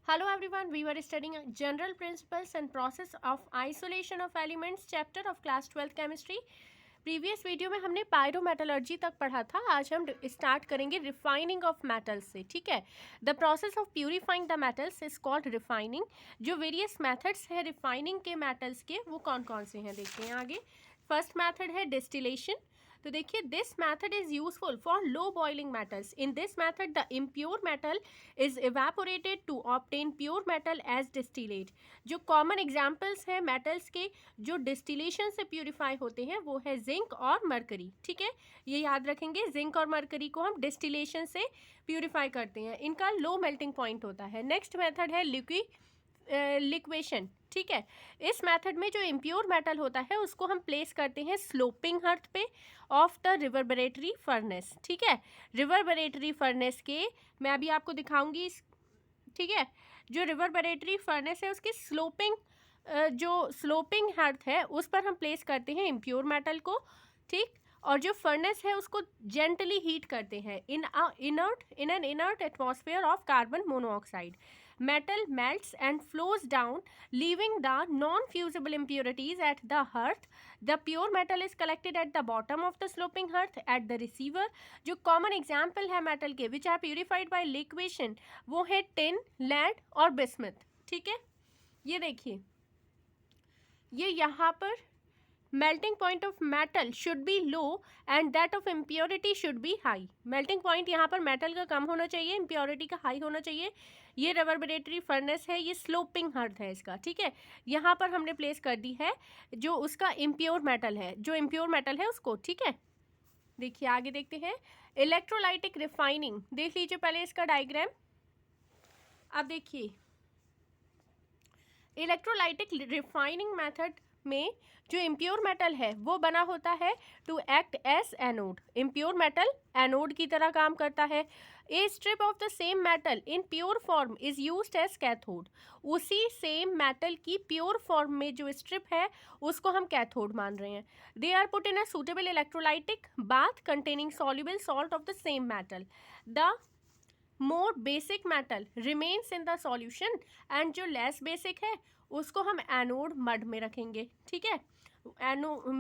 Hello everyone, we were studying general principles and process of isolation of elements chapter of class 12th chemistry. Previous video में हमने pyrometallurgy तक पढ़ा था. आज हम स्टार्ट करेंगे रिफाइनिंग ऑफ मेटल्स से. ठीक है, the process of purifying the metals is called refining. जो वेरियस मेथड्स है रिफाइनिंग के मेटल्स के वो कौन कौन से हैं देखते हैं आगे. फर्स्ट मेथड है डिस्टिलेशन. तो देखिए this method is useful for low boiling metals. In this method the impure metal is evaporated to obtain pure metal as distillate. जो कॉमन एग्जाम्पल्स हैं मेटल्स के जो डिस्टिलेशन से प्यूरिफाई होते हैं वो है जिंक और मरकरी. ठीक है, ये याद रखेंगे, जिंक और मरकरी को हम डिस्टिलेशन से प्यूरिफाई करते हैं. इनका लो मेल्टिंग पॉइंट होता है. नेक्स्ट मेथड है लिक्वेशन. ठीक है, इस मेथड में जो इम्प्योर मेटल होता है उसको हम प्लेस करते हैं स्लोपिंग अर्थ पे ऑफ द रिवर्बरेटरी फर्नेस. ठीक है, रिवर्बरेटरी फर्नेस के मैं अभी आपको दिखाऊंगी. ठीक है, जो रिवर्बरेटरी फर्नेस है उसकी जो स्लोपिंग अर्थ है उस पर हम प्लेस करते हैं इम्प्योर मेटल को. ठीक, और जो फर्नेस है उसको जेंटली हीट करते हैं in an inert atmosphere of carbon monoxide. Metal melts and flows down, leaving the non-fusible impurities at the hearth. The pure metal is collected at the bottom of the sloping hearth at the receiver. जो common example है metal के which are purified by liquefaction वो है tin, lead और bismuth. ठीक है, ये देखिए, ये यहाँ पर melting point of metal should be low and that of impurity should be high. melting point यहाँ पर metal का कम होना चाहिए, impurity का high होना चाहिए. ये रिवर्बरेटरी फर्नेस है, ये स्लोपिंग हर्थ है इसका. ठीक है, यहाँ पर हमने प्लेस कर दी है जो उसका इम्प्योर मेटल है, जो इम्प्योर मेटल है उसको. ठीक है, देखिए आगे देखते हैं इलेक्ट्रोलाइटिक रिफाइनिंग. देख लीजिए पहले इसका डायग्राम. अब देखिए इलेक्ट्रोलाइटिक रिफाइनिंग मेथड में जो इम्प्योर मेटल है वो बना होता है to act as anode. Impure metal anode की तरह काम करता है. A strip of the same metal in pure form is used as cathode. उसी सेम मेटल की प्योर फॉर्म में जो स्ट्रिप है उसको हम कैथोड मान रहे हैं. They are put in a suitable electrolytic bath containing soluble salt of the same metal. The more basic metal remains in the solution and जो लेस बेसिक है उसको हम एनोड मड में रखेंगे. ठीक है,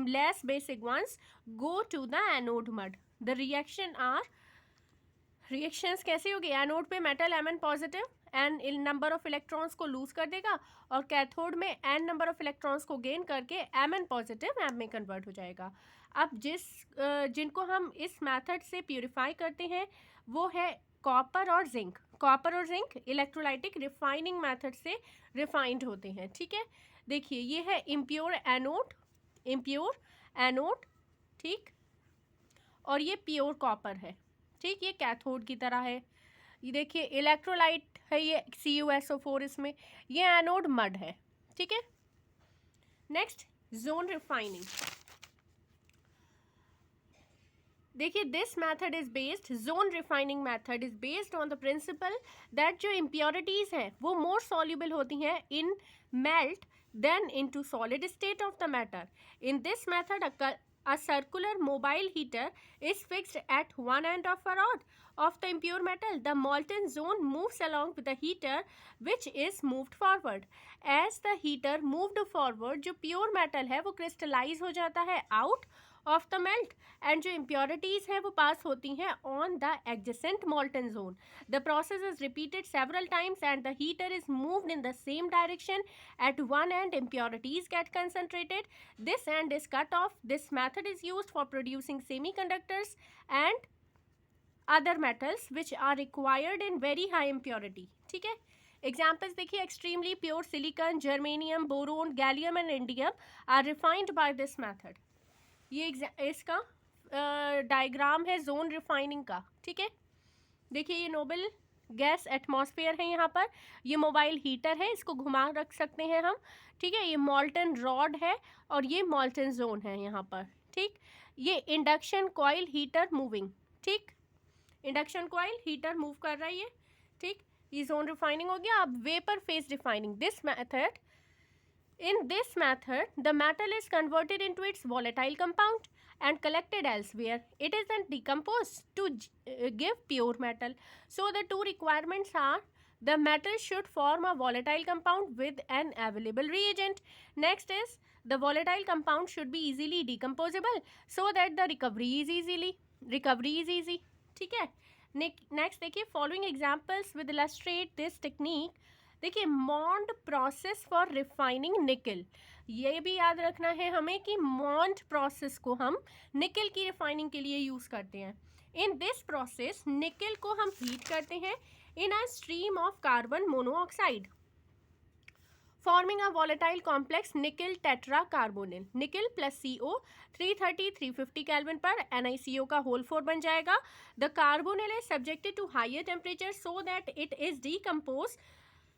less basic ones go to the anode mud. The reactions कैसे होगी, एनोड पे metal Mn positive N number of electrons को लूज कर देगा और कैथोड में एन नंबर ऑफ इलेक्ट्रॉन्स को गेन करके Mn पॉजिटिव एम में कन्वर्ट हो जाएगा. अब जिनको हम इस मेथड से प्यूरिफाई करते हैं वो है कॉपर और जिंक. कॉपर और जिंक इलेक्ट्रोलाइटिक रिफाइनिंग मेथड से रिफाइंड होते हैं. ठीक है, देखिए ये है इम्प्योर एनोड. ठीक, और ये प्योर कॉपर है. ठीक, ये कैथोड की तरह है. ये देखिए इलेक्ट्रोलाइट है ये CuSO4, इसमें ये एनोड मड है. ठीक है, नेक्स्ट जोन रिफाइनिंग. देखिए this method is based, zone refining method is based on the principle that जो इम्प्योरिटीज हैं वो मोर सॉल्युबल होती हैं in melt than into solid state of the matter. In this method a circular mobile heater is fixed at one end of a rod of the impure metal. The molten zone moves along with the heater which is moved forward. As the heater moved forward, जो pure metal है वो crystallize हो जाता है out of the melt and जो impurities है वो pass होती हैं on the adjacent molten zone. The process is repeated several times and the heater is moved in the same direction. At one end impurities get concentrated, this end is cut off. This method is used for producing semiconductors and other metals which are required in very high impurity. ठीक है, examples देखिए extremely pure silicon, germanium, boron, gallium and indium are refined by this method. ये इसका diagram है zone refining का. ठीक है, देखिए ये नोबल गैस एटमॉस्फेयर है, यहाँ पर ये मोबाइल हीटर है, इसको घुमा रख सकते हैं हम. ठीक है, ये मॉल्टन रॉड है और ये मॉल्टन जोन है यहाँ पर. ठीक, ये इंडक्शन कॉइल हीटर मूविंग. ठीक, इंडक्शन कॉइल हीटर मूव कर रही है. ठीक, ये जोन रिफाइनिंग हो गया. अब vapour phase refining. This method In this method, the metal is converted into its volatile compound and collected elsewhere. It is then decomposed to give pure metal. So the two requirements are The metal should form a volatile compound with an available reagent. Next is the volatile compound should be easily decomposable so that the recovery is easy. ठीक है. Next देखिए, following examples will illustrate this technique. देखिए, मॉन्ड process for refining निकल, ये भी याद रखना है हमें कि मॉन्ड प्रोसेस को हम निकल की रिफाइनिंग के लिए यूज़ करते हैं. इन दिस प्रोसेस निकल को हम हीट करते हैं in a stream of carbon monoxide forming a volatile complex nickel tetracarbonyl. Nickel plus CO 330-350 kelvin पर NiCO का होल 4 बन जाएगा. The carbonyl is subjected to higher temperature so that it is decomposed,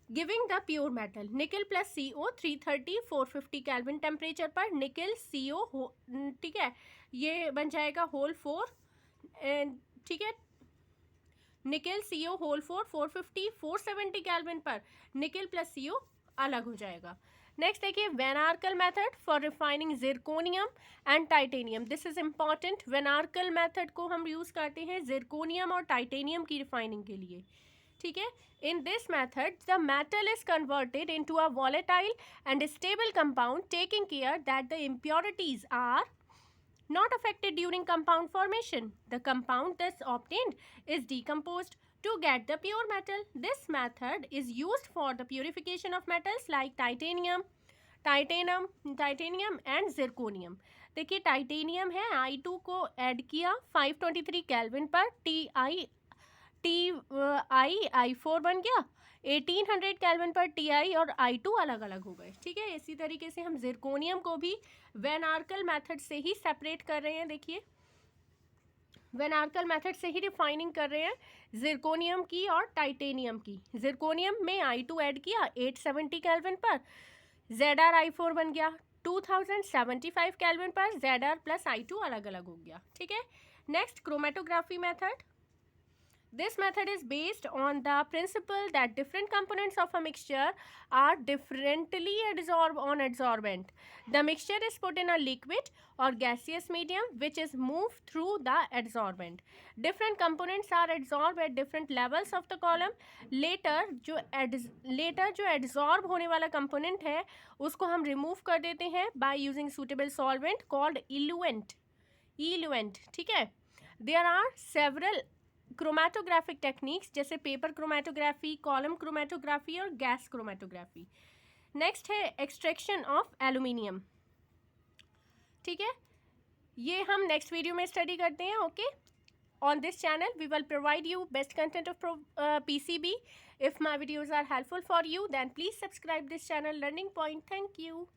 giving the pure metal. निकल plus CO 330-450 kelvin temperature पर निकल CO ठीक है, ये बन जाएगा होल 4. ठीक है, निकल CO होल 4 450-470 केल्विन पर निकल प्लस CO अलग हो जाएगा. नेक्स्ट देखिए, van Arkel method for refining zirconium and titanium. This is important. Van Arkel method को हम यूज़ करते हैं जिरकोनियम और टाइटेनियम की रिफाइनिंग के लिए. ठीक है. In this method, the metal is converted into a volatile and stable compound, taking care that the impurities are not affected during compound formation. The compound thus obtained is decomposed to get the pure metal. This method is used for the purification of metals like titanium and zirconium. देखिए, titanium है, I2 को add किया 523 kelvin पर, I4 बन गया 1800 kelvin पर TI और I2 अलग अलग हो गए. ठीक है, इसी तरीके से हम जिरकोनियम को भी वैन आर्कल मेथड से ही सेपरेट कर रहे हैं. देखिए, वैन आर्कल मेथड से ही रिफाइनिंग कर रहे हैं जिरकोनियम की और टाइटेनियम की. जिरकोनियम में I2 ऐड किया 870 केल्विन पर, ZR I4 बन गया 2075 केल्विन पर, ZR प्लस I2 अलग अलग हो गया. ठीक है. Next, chromatography method. This method is based on the principle that different components of a mixture are differently adsorbed on adsorbent. The mixture is put in a liquid or gaseous medium which is moved through the adsorbent. Different components are adsorbed at different levels of the column. Later जो adsorb होने वाला component है उसको हम remove कर देते हैं by using suitable solvent called eluent. ठीक है. There are several chromatographic techniques जैसे पेपर क्रोमेटोग्राफी, कॉलम क्रोमेटोग्राफी और गैस क्रोमेटोग्राफी. नेक्स्ट है एक्सट्रैक्शन ऑफ एल्यूमिनियम. ठीक है, ये हम नेक्स्ट वीडियो में स्टडी करते हैं. Okay, on this channel we will provide you best content of PCB. If my videos are helpful for you then please subscribe this channel learning point. Thank you.